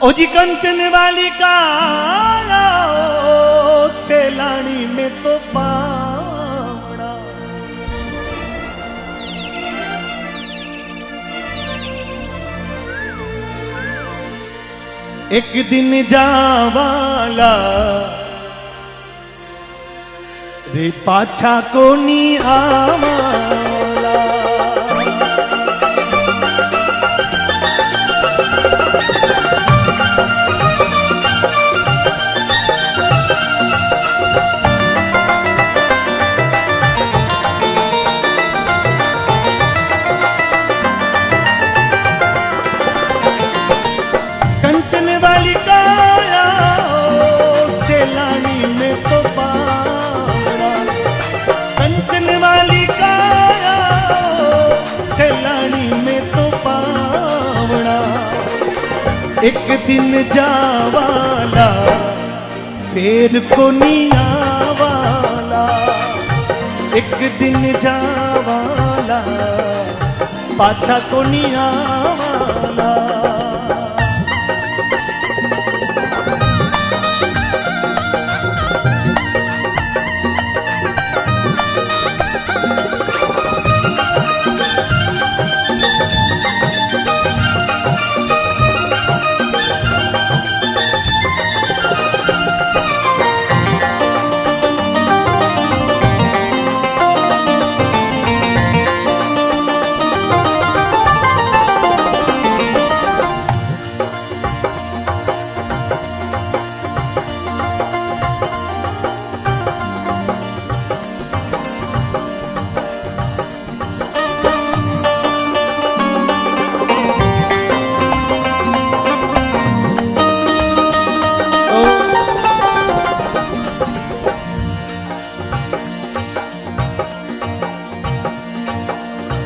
ओ जी कंचन वाली का सेलानी में तो पावड़ा, एक दिन जावाला रे पाछा कोनी आवाला। कंचन वाली काया सेलानी में तो पावड़ा, कंचन वाली काया सेलानी में तो पावड़ा, एक दिन जावाला फिर को नियावाला, एक दिन जावाला पाछा को नियावाला।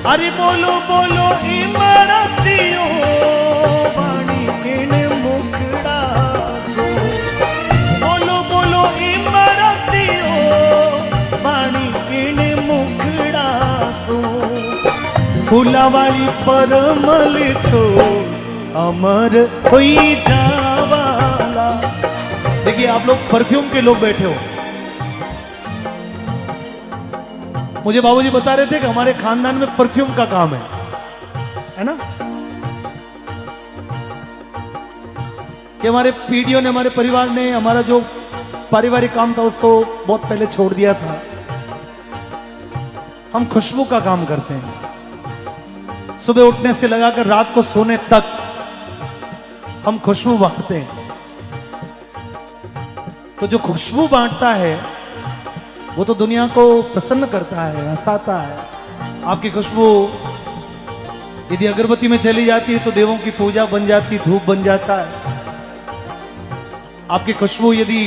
अरे बोलो बोलो इमरतियों वाणी इन मुखड़ा सो, बोलो बोलो इमरतियों वाणी इन मुखड़ा सो, फूला वाली परमल छो अमर होई जावाला। देखिए आप लोग परफ्यूम के लोग बैठे हो, मुझे बाबूजी बता रहे थे कि हमारे खानदान में परफ्यूम का काम है ना, कि हमारे पीढ़ियों ने, हमारे परिवार ने हमारा जो पारिवारिक काम था उसको बहुत पहले छोड़ दिया था। हम खुशबू का काम करते हैं, सुबह उठने से लगाकर रात को सोने तक हम खुशबू बांटते हैं। तो जो खुशबू बांटता है वो तो दुनिया को प्रसन्न करता है, हंसाता है। आपकी खुशबू यदि अगरबत्ती में चली जाती है तो देवों की पूजा बन जाती, धूप बन जाता है। आपकी खुशबू यदि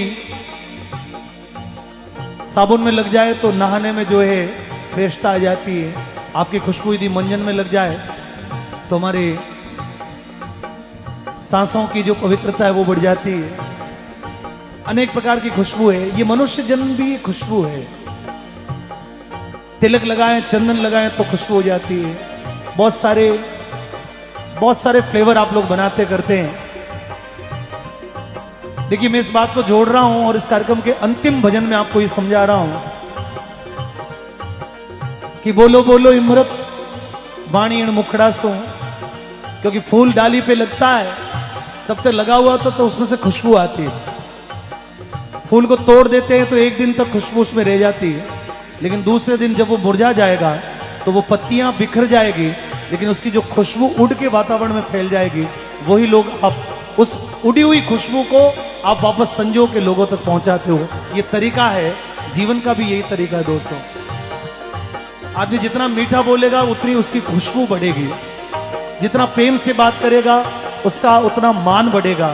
साबुन में लग जाए तो नहाने में जो है फ्रेशता आ जाती है। आपकी खुशबू यदि मंजन में लग जाए तो हमारे सांसों की जो पवित्रता है वो बढ़ जाती है। अनेक प्रकार की खुशबू है, ये मनुष्य जन्म भी खुशबू है। तिलक लगाएं, चंदन लगाएं तो खुशबू हो जाती है। बहुत सारे फ्लेवर आप लोग बनाते करते हैं। देखिए मैं इस बात को जोड़ रहा हूं और इस कार्यक्रम के अंतिम भजन में आपको ये समझा रहा हूं कि बोलो बोलो इमरत वाणी इन मुखड़ा सो, क्योंकि फूल डाली पे लगता है तब तक लगा हुआ तो उसमें से खुशबू आती है। फूल को तोड़ देते हैं तो एक दिन तक खुशबू उसमें रह जाती है, लेकिन दूसरे दिन जब वो मुरझा जाएगा तो वो पत्तियां बिखर जाएगी, लेकिन उसकी जो खुशबू उड़ के वातावरण में फैल जाएगी। वही लोग अब उस उड़ी हुई खुशबू को आप वापस संजो के लोगों तक पहुंचाते हो। ये तरीका है, जीवन का भी यही तरीका है दोस्तों। आदमी जितना मीठा बोलेगा उतनी उसकी खुशबू बढ़ेगी, जितना प्रेम से बात करेगा उसका उतना मान बढ़ेगा,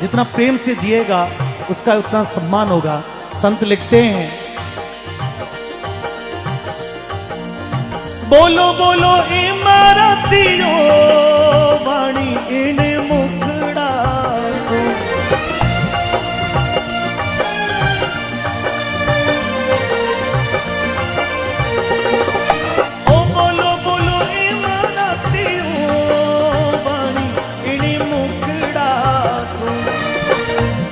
जितना प्रेम से जिएगा उसका उतना सम्मान होगा। संत लिखते हैं बोलो बोलो इमरतियों वाणी इन मुखड़ा सो, ओ बोलो बोलो इमरतियों वाणी इन मुखड़ा सो,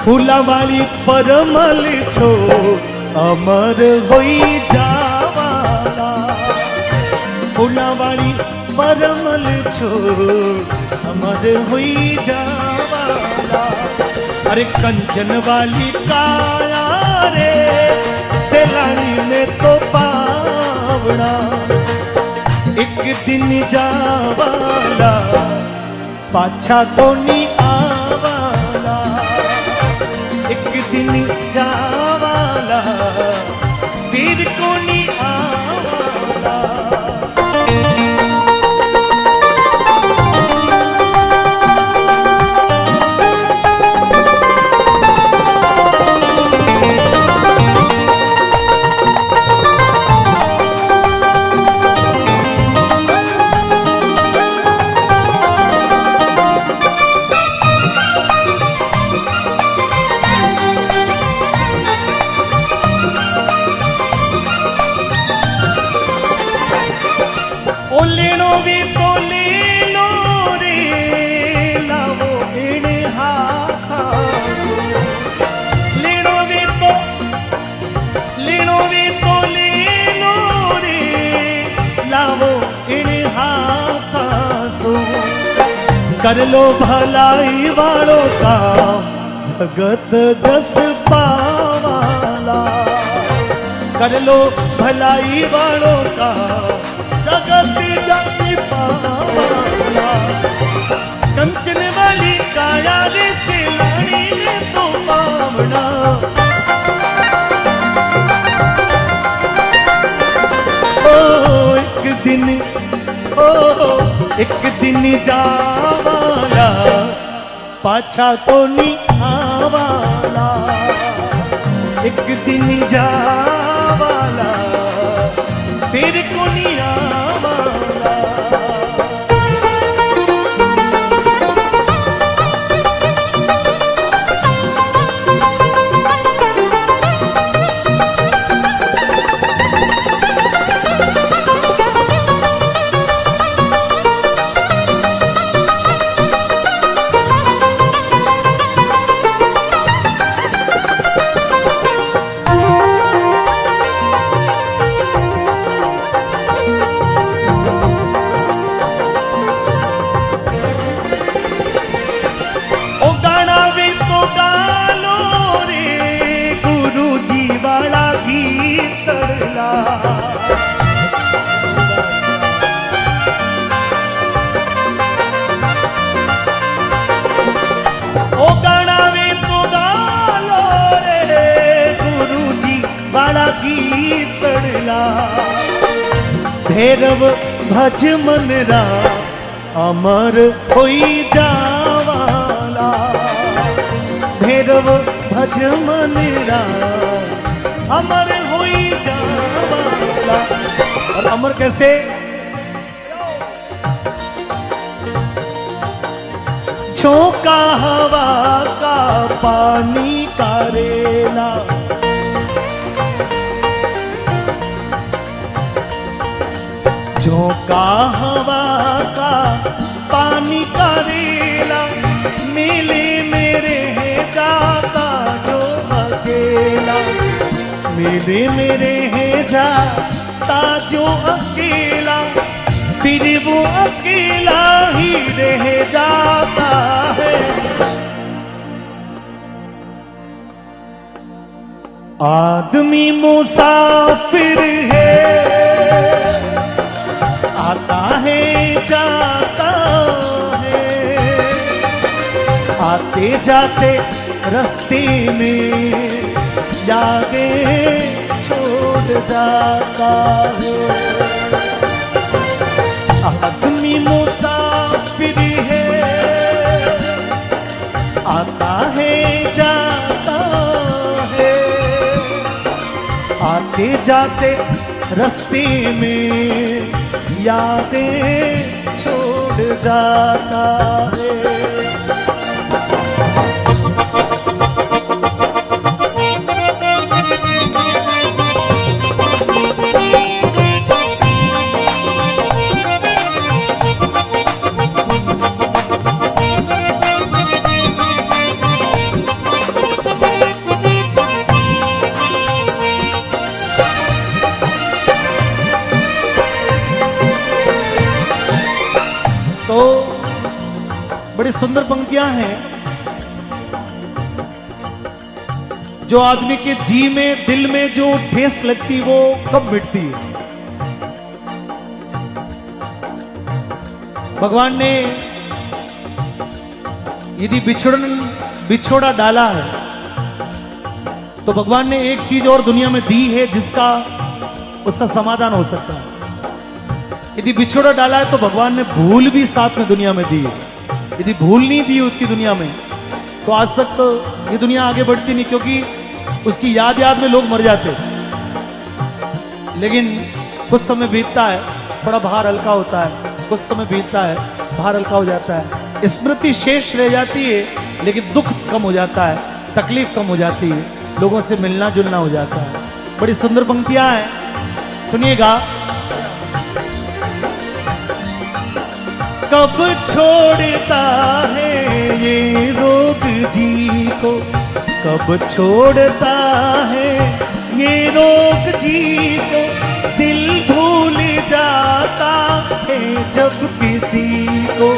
फूला वाली परमल छो अमर होई जावाला, फूला वाली परमल छो अमर होई जावाला। अरे कंचन वाली काया रे सेलानी में तो पावड़ा, एक दिन जावाला पाछा तो नहीं आवाला, एक दिन जावाला फिर को नहीं आवाला। कर लो भलाई वालों का जगत दस पावाला, कर लो भलाई वालों का जगत दस पावाला। कंचन वाली काया रे सेलानी ने तो पावना, ओ एक दिन एक दिन जावाला पाछा तो नहीं आवाला, एक दिन जावाला फिर को नहीं आवाला। भैरव भज मन रा अमर होई जावाला, भैरव भज मन रा अमर होई जावाला। और अमर कैसे? झोंका हवा का पानी का रेला, झोंका हवा का पानी का रेला, मिले मेरे है जाता जो अकेला, मिले मेरे है जाता जो अकेला, फिर वो अकेला ही रह जाता है। आदमी मुसाफिर है, आता है जाता है, आते जाते रास्ते में यादें छोड़ जाता है। आदमी मुसाफिर है, आता है जाता है, आते जाते रास्ते में यादें छोड़ जाता है। सुंदर पंक्तियां हैं जो आदमी के जी में, दिल में जो ठेस लगती वो कब मिटती है। भगवान ने यदि बिछोड़ा डाला है तो भगवान ने एक चीज और दुनिया में दी है जिसका उसका समाधान हो सकता है। यदि बिछोड़ा डाला है तो भगवान ने भूल भी साथ में दुनिया में दी है। यदि भूल नहीं दी उसकी दुनिया में तो आज तक तो ये दुनिया आगे बढ़ती नहीं, क्योंकि उसकी याद में लोग मर जाते। लेकिन कुछ समय बीतता है, थोड़ा भार हल्का होता है, कुछ समय बीतता है, भार हल्का हो जाता है, स्मृति शेष रह जाती है, लेकिन दुख कम हो जाता है, तकलीफ कम हो जाती है, लोगों से मिलना जुलना हो जाता है। बड़ी सुंदर पंक्तियां हैं, सुनिएगा। कब छोड़ता है ये रोग जी को, कब छोड़ता है ये रोग जी को, दिल भूल जाता है जब किसी को,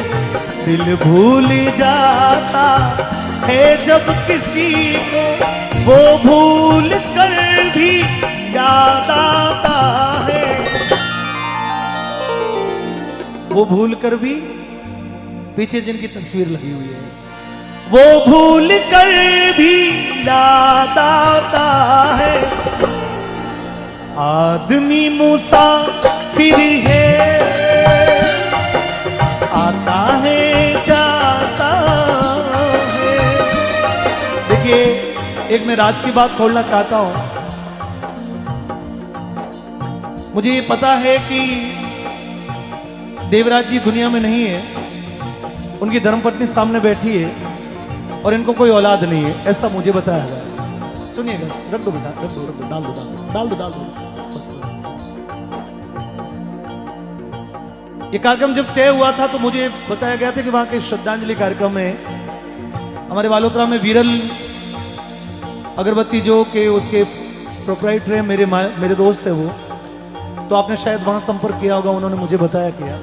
दिल भूल जाता है जब किसी को, वो भूल कर भी याद आता है, वो भूल कर भी, पीछे जिनकी तस्वीर लगी हुई है, वो भूल कर भी याद आता है। आदमी मुसाफिर है, आता है जाता है। देखिए, एक मैं राज की बात खोलना चाहता हूं। मुझे ये पता है कि देवराज जी दुनिया में नहीं है, उनकी धर्मपत्नी सामने बैठी है और इनको कोई औलाद नहीं है, ऐसा मुझे बताया गया। सुनिएगा, रख दो बेटा, रख दो, डाल दो, डाल दो, डाल दो, बस बस। ये कार्यक्रम जब तय हुआ था तो मुझे बताया गया था कि वहां के श्रद्धांजलि कार्यक्रम में हमारे बालोतरा में वीरल अगरबत्ती जो के उसके प्रोप्राइटर है, मेरे दोस्त है वो, तो आपने शायद वहां संपर्क किया होगा, उन्होंने मुझे बताया किया।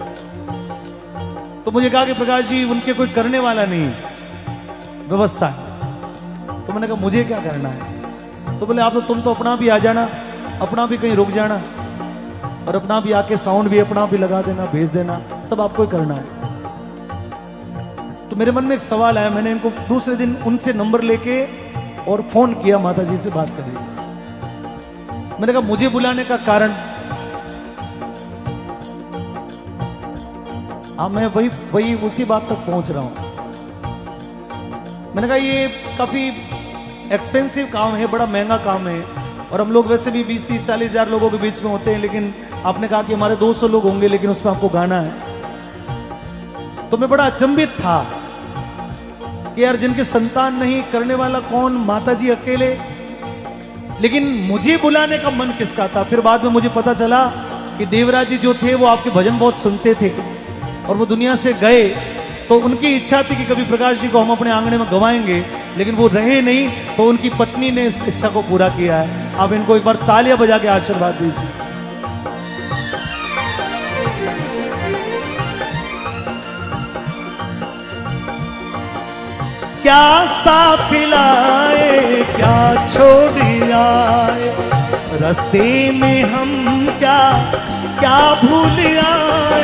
तो मुझे कहा कि प्रकाश जी उनके कोई करने वाला नहीं, व्यवस्था है। तो मैंने कहा मुझे क्या करना है? तो बोले आप तो, तुम तो अपना भी आ जाना, अपना भी कहीं रुक जाना और अपना भी आके साउंड भी अपना भी लगा देना, भेज देना, सब आपको ही करना है। तो मेरे मन में एक सवाल आया, मैंने इनको दूसरे दिन उनसे नंबर लेके और फोन किया, माता जी से बात करी। मैंने कहा मुझे बुलाने का कारण, हाँ मैं वही उसी बात तक पहुंच रहा हूं। मैंने कहा ये काफी एक्सपेंसिव काम है, बड़ा महंगा काम है, और हम लोग वैसे भी 20, 30, 40 हजार लोगों के बीच में होते हैं, लेकिन आपने कहा कि हमारे 200 लोग होंगे, लेकिन उसमें आपको गाना है। तो मैं बड़ा अचंभित था कि यार जिनके संतान नहीं, करने वाला कौन, माता जी अकेले, लेकिन मुझे बुलाने का मन किसका था। फिर बाद में मुझे पता चला कि देवराज जी जो थे वो आपके भजन बहुत सुनते थे और वो दुनिया से गए, तो उनकी इच्छा थी कि कभी प्रकाश जी को हम अपने आंगने में गवाएंगे, लेकिन वो रहे नहीं, तो उनकी पत्नी ने इस इच्छा को पूरा किया है। आप इनको एक बार तालियां बजा के आशीर्वाद दीजिए। क्या साथ लाए, क्या छोड़ आए, रास्ते में हम क्या क्या भूल आए,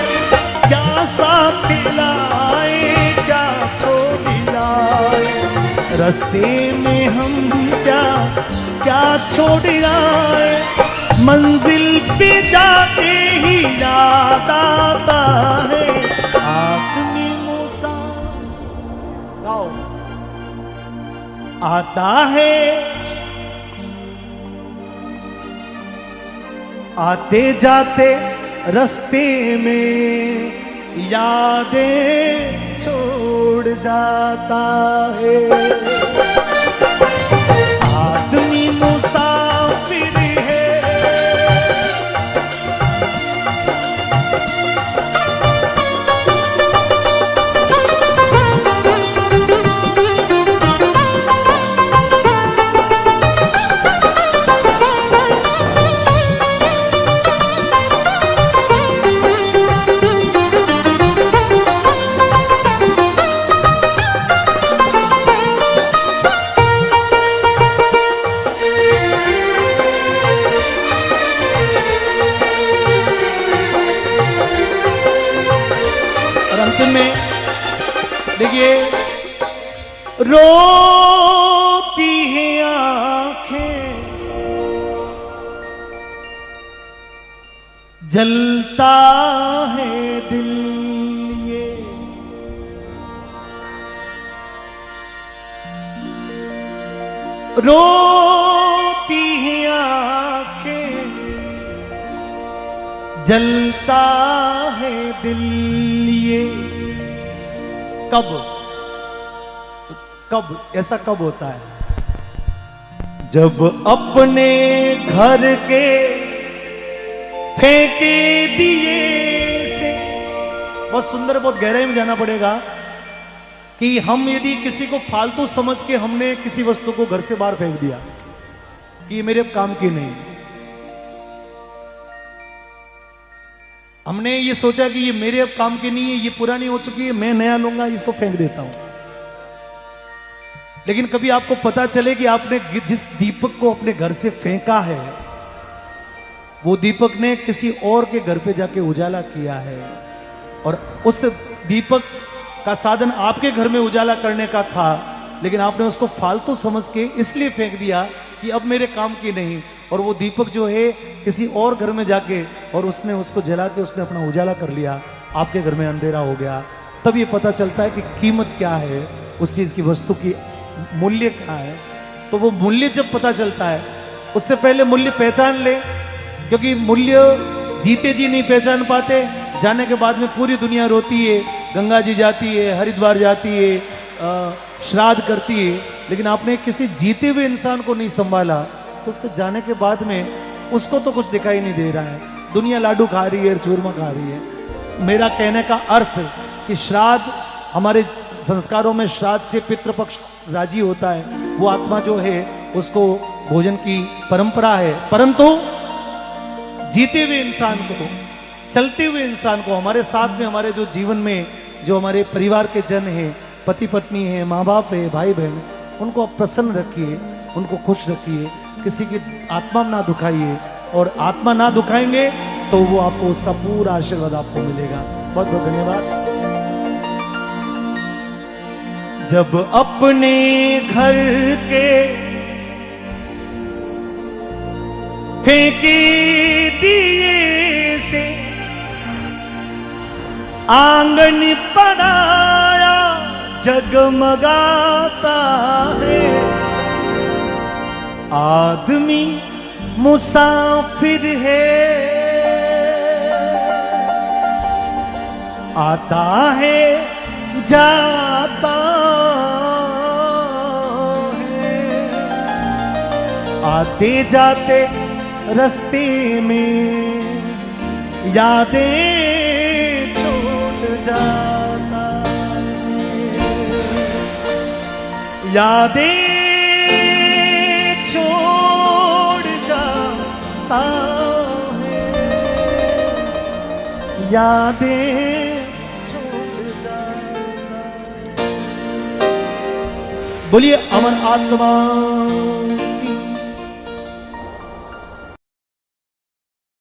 क्या साथ लाए, क्या छोड़ आए, रास्ते में हम क्या क्या छोड़ आए, मंजिल पे जाके ही याद आता है आदमी मुसाफिर आता है, आते जाते रास्ते में यादें छोड़ जाता है, आदमी मुसाफिर है। रोती है आंखें, जलता है दिल ये, रोती है आंखें, जलता है दिल ये। कब ऐसा कब होता है? जब अपने घर के फेंके दिए से। बहुत सुंदर, बहुत गहराई में जाना पड़ेगा कि हम यदि किसी को फालतू समझ के हमने किसी वस्तु को घर से बाहर फेंक दिया कि ये मेरे काम की नहीं, हमने ये सोचा कि ये मेरे अब काम की नहीं है, ये पुरानी हो चुकी है, मैं नया लूंगा, इसको फेंक देता हूं। लेकिन कभी आपको पता चले कि आपने जिस दीपक को अपने घर से फेंका है, वो दीपक ने किसी और के घर पे जाके उजाला किया है, और उस दीपक का साधन आपके घर में उजाला करने का था, लेकिन आपने उसको फालतू समझ के इसलिए फेंक दिया कि अब मेरे काम की नहीं, और वो दीपक जो है किसी और घर में जाके और उसने उसको जला के उसने अपना उजाला कर लिया, आपके घर में अंधेरा हो गया। तब ये पता चलता है कि कीमत क्या है, उस चीज की, वस्तु की मूल्य क्या है। तो वो मूल्य जब पता चलता है, उससे पहले मूल्य पहचान ले, क्योंकि मूल्य जीते जी नहीं पहचान पाते, जाने के बाद में पूरी दुनिया रोती है, गंगा जी जाती है, हरिद्वार जाती है, श्राद्ध करती है, लेकिन आपने किसी जीते हुए इंसान को नहीं संभाला, तो उसके जाने के बाद में उसको तो कुछ दिखाई नहीं दे रहा है। दुनिया लाडू खा रही है, चूरमा खा रही है। मेरा कहने का अर्थ कि श्राद्ध, हमारे संस्कारों में श्राद्ध से पितृपक्ष राजी होता है, वो आत्मा जो है उसको भोजन की परंपरा है। परंतु जीते हुए इंसान को, चलते हुए इंसान को, हमारे साथ में, हमारे जो जीवन में जो हमारे परिवार के जन हैं, पति पत्नी है, माँ बाप है, भाई बहन, उनको आप प्रसन्न रखिए, उनको खुश रखिए, किसी की आत्मा ना दुखाइए, और आत्मा ना दुखाएंगे तो वो आपको, उसका पूरा आशीर्वाद आपको मिलेगा। बहुत बहुत धन्यवाद। जब अपने घर के फेंके दिए से आंगन पराया जगमगाता है, आदमी मुसाफिर है, आता है जाता है, आते जाते रास्ते में यादें छोड़ जाता है, यादें छोड़ जाता है, यादें छोड़ जाता। बोलिए अमर आत्मा